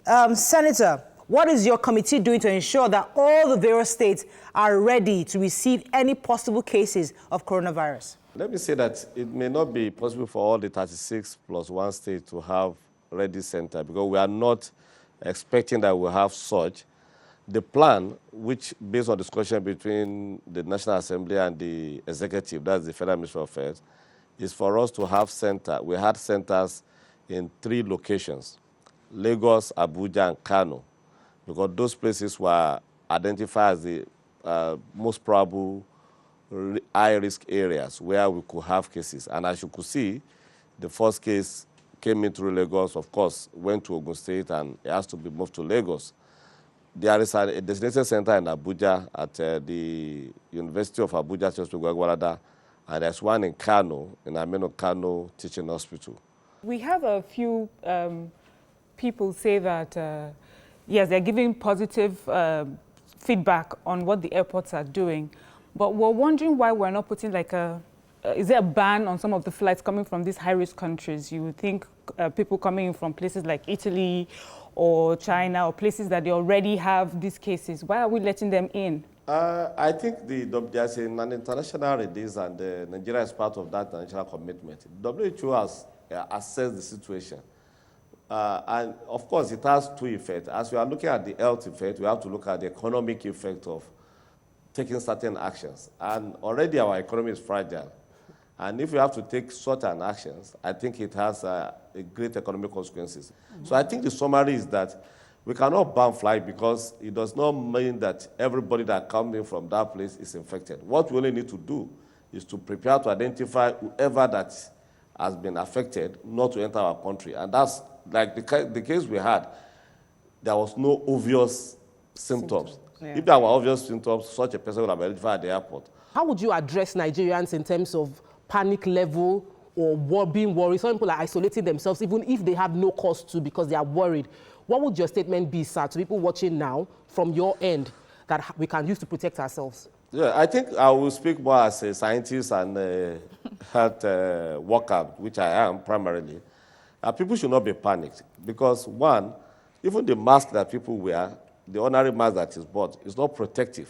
Senator, what is your committee doing to ensure that all the various states are ready to receive any possible cases of coronavirus? Let me say that it may not be possible for all the 36 plus one state to have ready center because we are not expecting that we'll have such. The plan, which based on discussion between the National Assembly and the executive, that's the Federal Ministry of Affairs, is for us to have center. We had centers in 3 locations, Lagos, Abuja, and Kano, because those places were identified as the most probable high-risk areas where we could have cases. And as you could see, the first case came in through Lagos, of course, went to Ogun State, and it has to be moved to Lagos. There is a designated center in Abuja at the University of Abuja, and there's one in Kano, in Aminu Kano Teaching Hospital. We have a few people say that, yes, they're giving positive feedback on what the airports are doing, but we're wondering why we're not putting like is there a ban on some of the flights coming from these high-risk countries? You would think people coming in from places like Italy or China or places that they already have these cases. Why are we letting them in? I think there's an international release, and Nigeria is part of that international commitment. WHO has assessed the situation. And of course, it has 2 effects. As we are looking at the health effect, we have to look at the economic effect of taking certain actions. And already our economy is fragile. And if we have to take certain actions, I think it has a great economic consequences. So I think the summary is that we cannot ban flight because it does not mean that everybody that comes in from that place is infected. What we only need to do is to prepare to identify whoever that has been affected not to enter our country. And that's like the case we had, there was no obvious symptoms. Yeah. If there were obvious symptoms, such a person would have been identified at the airport. How would you address Nigerians in terms of panic level or being worried? Some people are isolating themselves even if they have no cause to because they are worried. What would your statement be, sir, to people watching now from your end that we can use to protect ourselves? Yeah, I think I will speak more as a scientist and a health worker, which I am primarily. People should not be panicked because, one, even the mask that people wear, the ordinary mask that is bought, is not protective.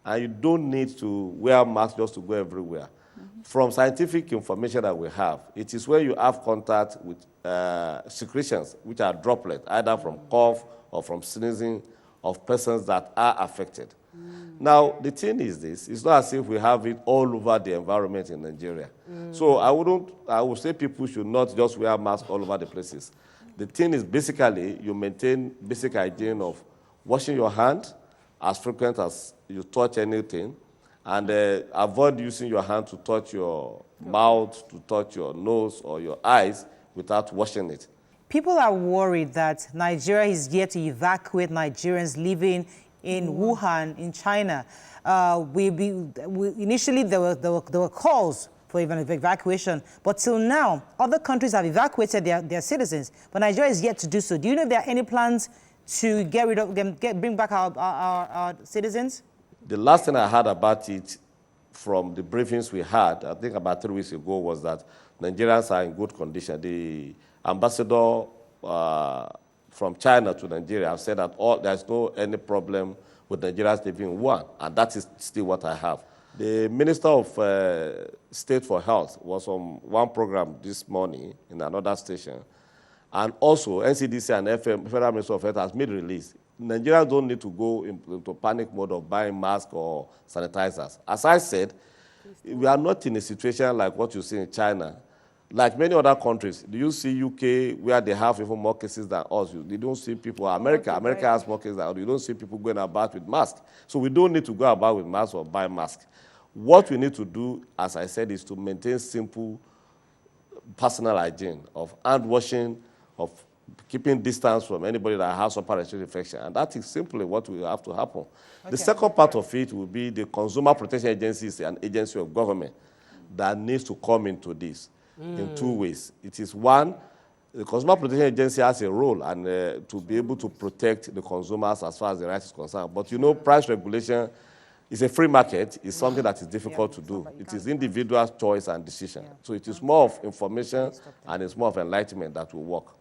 And you don't need to wear masks just to go everywhere. From scientific information that we have, it is where you have contact with secretions, which are droplets, either from cough or from sneezing of persons that are affected. Now, the thing is this, it's not as if we have it all over the environment in Nigeria. So I would say people should not just wear masks all over the places. The thing is basically you maintain basic hygiene of washing your hand as frequent as you touch anything, and avoid using your hand to touch your mouth, to touch your nose or your eyes without washing it. People are worried that Nigeria is yet to evacuate Nigerians living in Wuhan, in China. Initially, there were calls for even evacuation, but till now, other countries have evacuated their citizens, but Nigeria is yet to do so. Do you know if there are any plans to get rid of them, bring back our citizens? The last thing I heard about it from the briefings we had, I think about 3 weeks ago, was that Nigerians are in good condition. The ambassador from China to Nigeria have said that there's no any problem with Nigerians living in Wuhan, and that is still what I have. The Minister of State for Health was on one program this morning in another station, and also NCDC and Federal Ministry of Health has made a release. Nigerians don't need to go into panic mode of buying masks or sanitizers. As I said, we are not in a situation like what you see in China. Like many other countries, do you see UK where they have even more cases than us? You don't see people, America has more cases than us. You don't see people going about with masks. So we don't need to go about with masks or buy masks. What we need to do, as I said, is to maintain simple personal hygiene of hand washing, of keeping distance from anybody that has upper respiratory infection. And that is simply what will have to happen. Okay. The second part of it will be the consumer protection agencies and agency of government that needs to come into this in 2 ways. It is one, the consumer protection agency has a role and to be able to protect the consumers as far as the right is concerned. But you know, price regulation is a free market. It's something that is difficult to do. It is individual choice and decision. So it is more of information and it's more of enlightenment that will work.